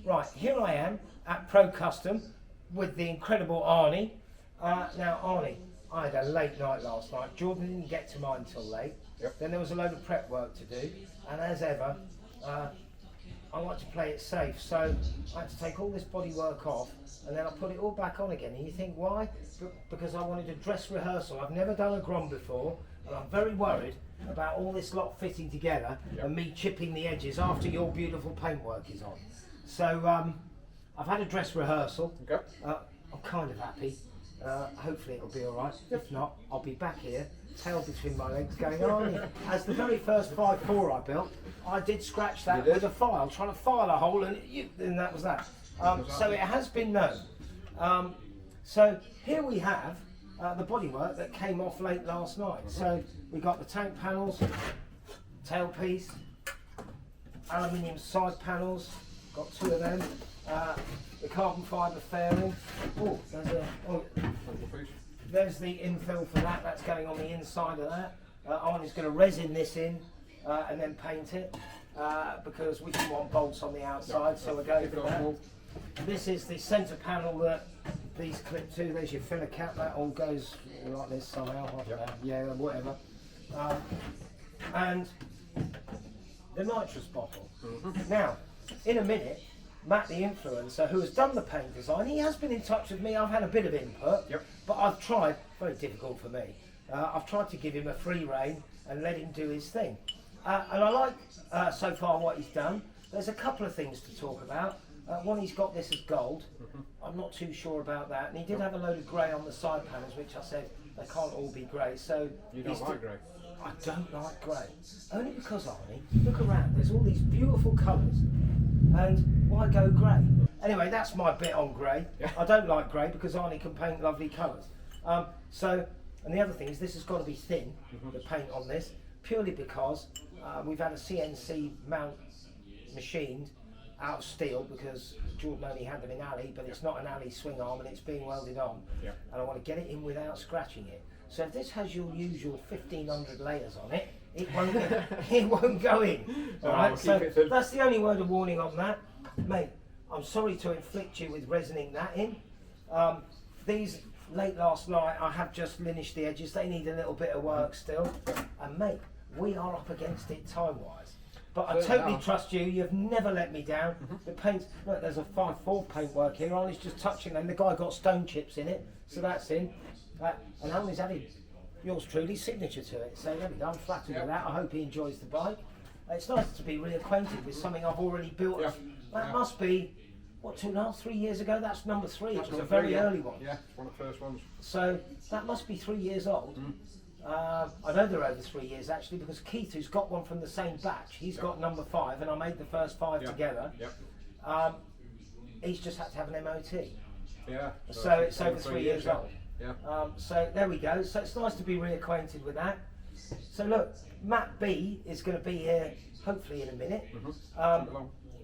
Right, here I am at Pro Kustom with the incredible Arney. Now Arney, I had a late night last night. Jordan didn't get to mine until late. Yep. Then there was a load of prep work to do, and as ever, I like to play it safe. So I had to take all this bodywork off, and then I put it all back on again. And you think why? Because I wanted a dress rehearsal. I've never done a Grom before, and I'm very worried about all this lot fitting together and me chipping the edges after your beautiful paintwork is on. So I've had a dress rehearsal. Okay. I'm kind of happy. Hopefully it'll be all right. If not, I'll be back here, tail between my legs, going on. As the very first 5.4 I built, I did scratch that with a file, trying to file a hole, and that was that. So it has been known. So here we have the bodywork that came off late last night. So we got the tank panels, tailpiece, aluminium side panels, got 2 of them. The carbon fibre fairing. Oh, there's the infill for that. That's going on the inside of that. Arnie's going to resin this in and then paint it because we didn't want bolts on the outside, so we're going for that. This is the centre panel that these clip to. There's your filler cap. That all goes like this somehow. Yeah, whatever. And the nitrous bottle. Now, in a minute, Matt, the influencer, who has done the paint design, he has been in touch with me. I've had a bit of input, but I've tried, very difficult for me, I've tried to give him a free rein and let him do his thing. And I like, so far, what he's done. There's a couple of things to talk about. One, he's got this as gold. I'm not too sure about that. And he did have a load of grey on the side panels, which I said, they can't all be grey. So you don't like grey? I don't like grey. Only because, Arnie, look around, there's all these beautiful colours. And why go grey? Anyway, that's my bit on grey. I don't like grey because Arnie can paint lovely colours. And the other thing is this has got to be thin, the paint on this, purely because we've had a CNC mount machined out of steel because Jordan only had them in alley, but it's not an alley swing arm and it's being welded on. And I want to get it in without scratching it. So if this has your usual 1,500 layers on it, it won't go in. All right, so that's the only word of warning on that. Mate, I'm sorry to inflict you with resining that in. These, late last night, I have just linished the edges. They need a little bit of work still. And mate, we are up against it time-wise. But I totally trust you. You've never let me down. The paint, look, there's a 5.4 paintwork here. Arnie's just touching them. The guy got stone chips in it, so that's in. And Arnie's added yours truly signature to it. So there we go. I'm flattered with that. I hope he enjoys the bike. It's nice to be reacquainted with something I've already built. That must be, what, 2.5, 3 years ago? That's number 3. It was a very early one. Yeah, it's one of the first ones. So that must be 3 years old. I know they're over 3 years actually because Keith, who's got one from the same batch, he's got number 5, and I made the first 5 together. He's just had to have an MOT. So it's over 3 years old. So there we go. So it's nice to be reacquainted with that. So look, Matt B is going to be here hopefully in a minute.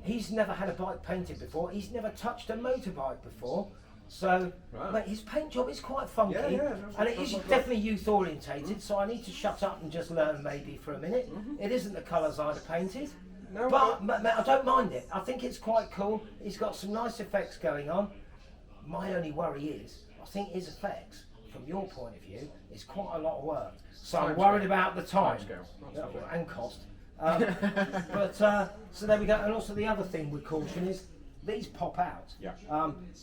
He's never had a bike painted before. He's never touched a motorbike before. So mate, his paint job is quite funky, and it is definitely youth orientated. So I need to shut up and just learn maybe for a minute. It isn't the colours I'd have painted, but mate, I don't mind it. I think it's quite cool. He's got some nice effects going on. My only worry is, I think his effects, from your point of view, is quite a lot of work. So I'm worried about the time and cost. So there we go. And also the other thing with caution is these pop out.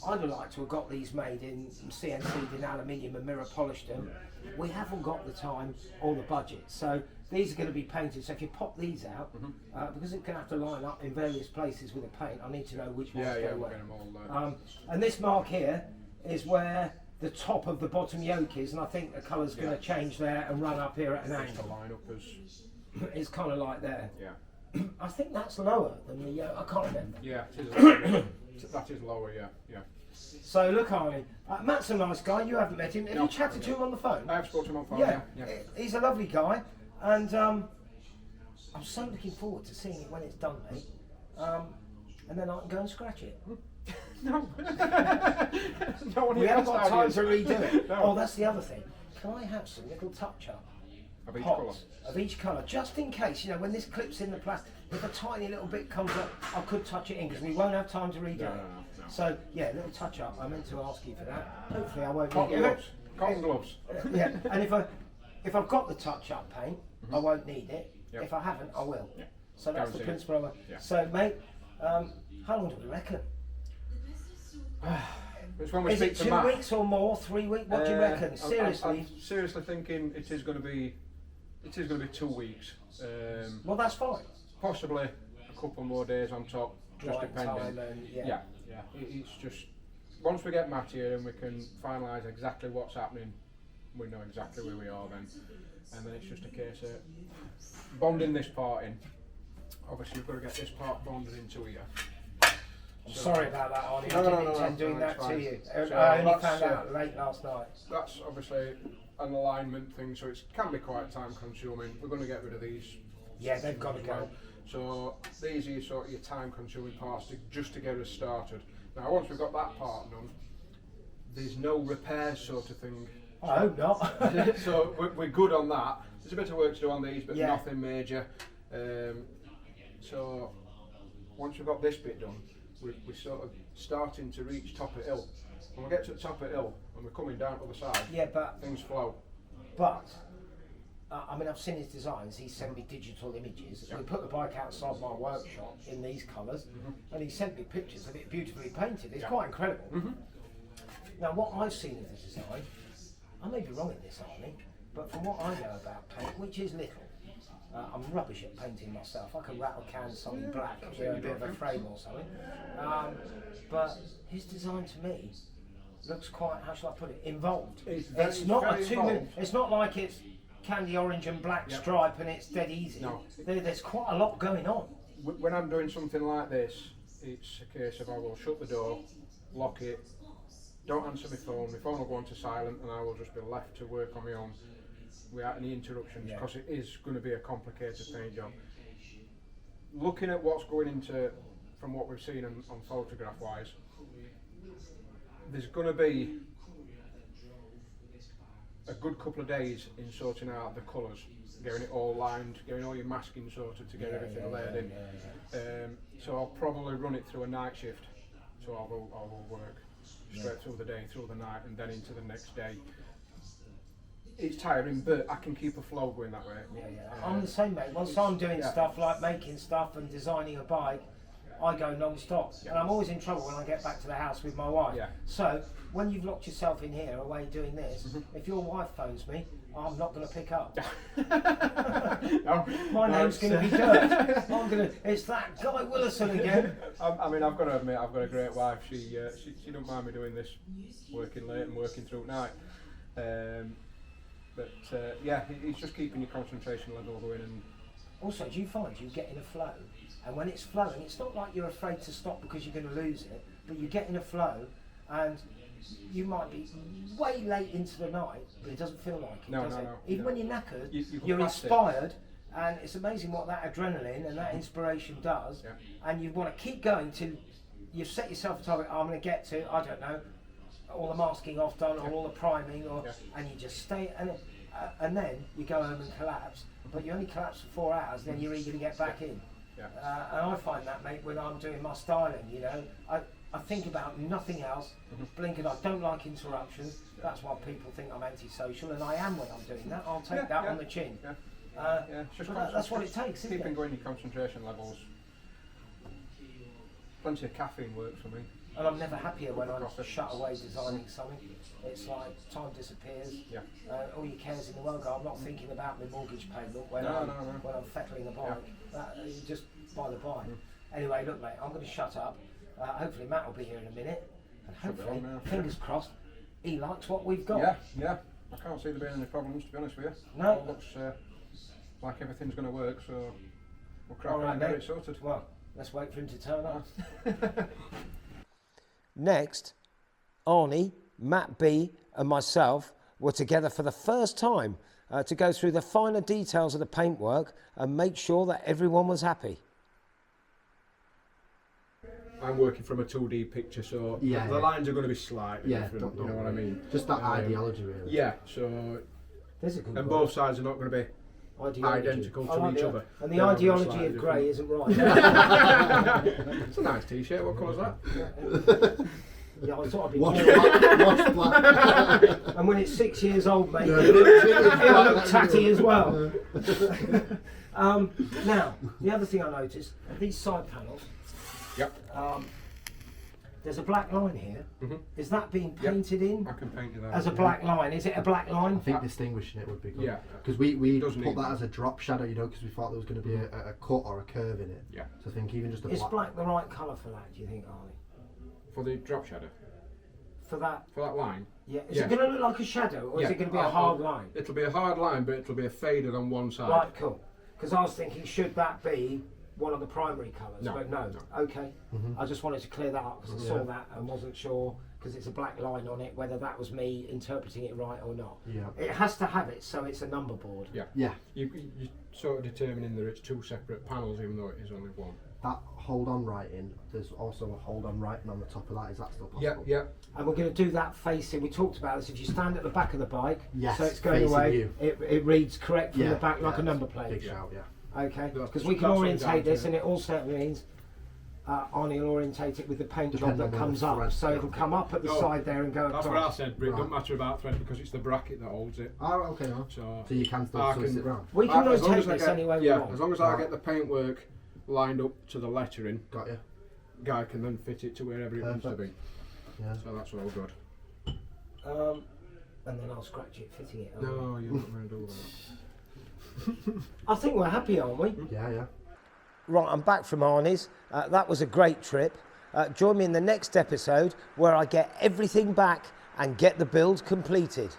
I'd like to have got these made in CNC'd in aluminium and mirror polished them. We haven't got the time or the budget. So these are going to be painted. So if you pop these out, because it's going to have to line up in various places with the paint, I need to know which ones go where. And this mark here is where the top of the bottom yoke is, and I think the colour's going to change there and run up here at an angle. Line up as it's kind of like there. I think that's lower than the yoke. I can't remember. That is lower. So look, Arnie, Matt's a nice guy. You haven't met him. Have you chatted to him on the phone? I have spoken to him on the phone. He's a lovely guy, and I'm so looking forward to seeing it when it's done, mate. And then I can go and scratch it. No. We haven't got time to redo it. Oh, that's the other thing. Can I have some little touch-up? Of each pots of each colour, just in case, you know, when this clips in the plastic, if a tiny little bit comes up, I could touch it in because we won't have time to redo it. No. So yeah, a little touch up. I meant to ask you for that. Hopefully I won't Cotton need it. gloves. Cotton gloves. Yeah, and if I've got the touch up paint, I won't need it. Yep. If I haven't, I will. Yeah. So that's the Guaranteed. principle of it. Yeah. So mate, how long do we reckon? It's when we Is speak it to 2 Matt. weeks or more? 3 weeks? What do you reckon? Seriously? I'm seriously thinking it is going to be 2 weeks. Well, that's fine. Possibly a couple more days on top, just Right depending. time and Yeah. It's just once we get Matt here and we can finalise exactly what's happening, we know exactly where we are then, and then it's just a case of bonding this part in. Obviously, we've got to get this part bonded into here. I'm sorry about that, Arnie. No, I no, didn't no, intend no, doing it's that to fine. you. So I only that's, found out late last night. That's obviously an alignment thing, so it can be quite time consuming. We're going to get rid of these. Yeah, they've got to go. So these are sort of your time consuming parts just to get us started. Now once we've got that part done, there's no repair sort of thing. I hope not. So we're good on that. There's a bit of work to do on these, but Yeah. nothing major. So once we've got this bit done, we're sort of starting to reach top of hill. When we get to the top of hill and we're coming down to the side, Yeah, but things flow. I mean, I've seen his designs. He sent me digital images. Yeah. We put the bike outside my workshop in these colours, and he sent me pictures of it beautifully painted. It's Yeah. quite incredible. Now, what I've seen of the design, I may be wrong in this, Arnie, but from what I know about paint, which is little, I'm rubbish at painting myself. I can rattle cans something black, you know, a bit of a frame or something. But his design to me looks quite, how shall I put it, involved. It's not very a 2 involved. minute. It's not like it's candy orange and black Yep. stripe and it's dead easy. No. There's quite a lot going on. When I'm doing something like this, it's a case of I will shut the door, lock it, don't answer my phone will go on to silent, and I will just be left to work on my own without any interruptions, Yeah. because it is going to be a complicated paint job. Looking at what's going into, from what we've seen on photograph wise, there's going to be a good couple of days in sorting out the colours, getting it all lined, getting all your masking sorted to get everything laid in. So I'll probably run it through a night shift. So I will work straight through the day, through the night, and then into the next day. It's tiring, but I can keep a flow going that way. I'm the same, mate. Once I'm doing yeah. stuff like making stuff and designing a bike, I go non-stop. Yeah. And I'm always in trouble when I get back to the house with my wife. Yeah. So, when you've locked yourself in here away doing this, if your wife phones me, I'm not going to pick up. My name's going to be Dirt. It's that Guy Willison again. I mean, I've got to admit, I've got a great wife. She don't mind me doing this, working late and working through at night. But yeah, it's just keeping your concentration level going. And Also, do you find you get in a flow, and when it's flowing, it's not like you're afraid to stop because you're going to lose it, but you get in a flow, and you might be way late into the night, but it doesn't feel like it, does it? Even when you're knackered, you're inspired, and it's amazing what that adrenaline and that inspiration does, and you want to keep going till you've set yourself a target. I'm going to get to, I don't know, all the masking off done, or all the priming, or and you just stay, and then you go home and collapse, but you only collapse for 4 hours, then you're eager to get back in. And I find that, mate, when I'm doing my styling, you know, I think about nothing else, blinking. I don't like interruptions. That's why people think I'm antisocial, and I am when I'm doing that. I'll take that on the chin. it's just That's what it takes, isn't keeping it? going your concentration levels. Plenty of caffeine works for me. And I'm never happier when I'm Coffee. shut away designing something. It's like time disappears. Yeah. All your cares in the world go. I'm not thinking about my mortgage payment when No, I'm no. when I'm fettling a bike. That is just by the by. Anyway, look, mate, I'm going to shut up. Hopefully Matt will be here in a minute, and Should be hopefully, on now. fingers crossed, he likes what we've got. Yeah. I can't see there being any problems, to be honest with you. No. It looks like everything's going to work, so we'll crack All on right, and get mate. it sorted. Well, let's wait for him to turn up. Next, Arney, Matt B and myself were together for the first time to go through the finer details of the paintwork and make sure that everyone was happy. I'm working from a 2D picture, so the lines are going to be slightly different, you know what I mean? Just that ideology, really. Yeah, so, There's a good and one. both sides are not going to be Ideology. identical I to like each the- other. And the They're only ideology slightly of grey isn't right. It's a nice t-shirt. What colour's that? Yeah, I thought I'd be Wash bored. black. Wash black. And when it's 6 years old, mate, Yeah, it'll look tatty as well. Now, the other thing I noticed, these side panels, Yep. there's a black line here. Mhm. Is that being Yep. painted in I can paint you that. as a black line? Is it a black line? I think distinguishing it would be good. Yeah. Because we Doesn't put need- that as a drop shadow, you know, because we thought there was going to be a cut or a curve in it. Yeah. So I think even just a Is black. black the right colour for that, do you think, Arnie? For the drop shadow. For that, For that line. yeah. Is Yes. it going to look like a shadow, or is Yeah. it going to be a hard line? It'll be a hard line, but it'll be a faded on one side. Right, cool. Because I was thinking, should that be one of the primary colours? No, But no. no. Okay. I just wanted to clear that up because I saw that and wasn't sure, because it's a black line on it, whether that was me interpreting it right or not. Yeah. It has to have it, so it's a number board. Yeah. Yeah. You're sort of determining that it's two separate panels, even though it is only one. That hold on writing, there's also a hold on writing on the top of that. Is that still Yeah, possible? yeah. And we're going to do that facing. We talked about this. If you stand at the back of the bike, Yes, so it's going facing away, you. it reads correct from Yeah, the back like yeah, a number Big plate. shout, yeah. Okay, That's- because we can that's what orientate down to this, it. and it also means Arnie will orientate it with the paint job Depending that on where comes the up, thread so it'll goes. come up at the No, side there and go That's across. what I said, but it Right. doesn't matter about thread because it's the bracket that holds it. Oh, okay. No. So, So you can still I twist can- it round. We can as long rotate as I this get- any way we yeah, want. as long as I Right. get the paintwork lined up to the lettering, Got you. guy can then fit it to wherever it wants to be. Perfect. Yeah. So that's all good. And then I'll scratch it, fitting it. No, you're not going to do that. I think we're happy, aren't we? Yeah, yeah. Right, I'm back from Arney's. That was a great trip. Join me in the next episode where I get everything back and get the build completed.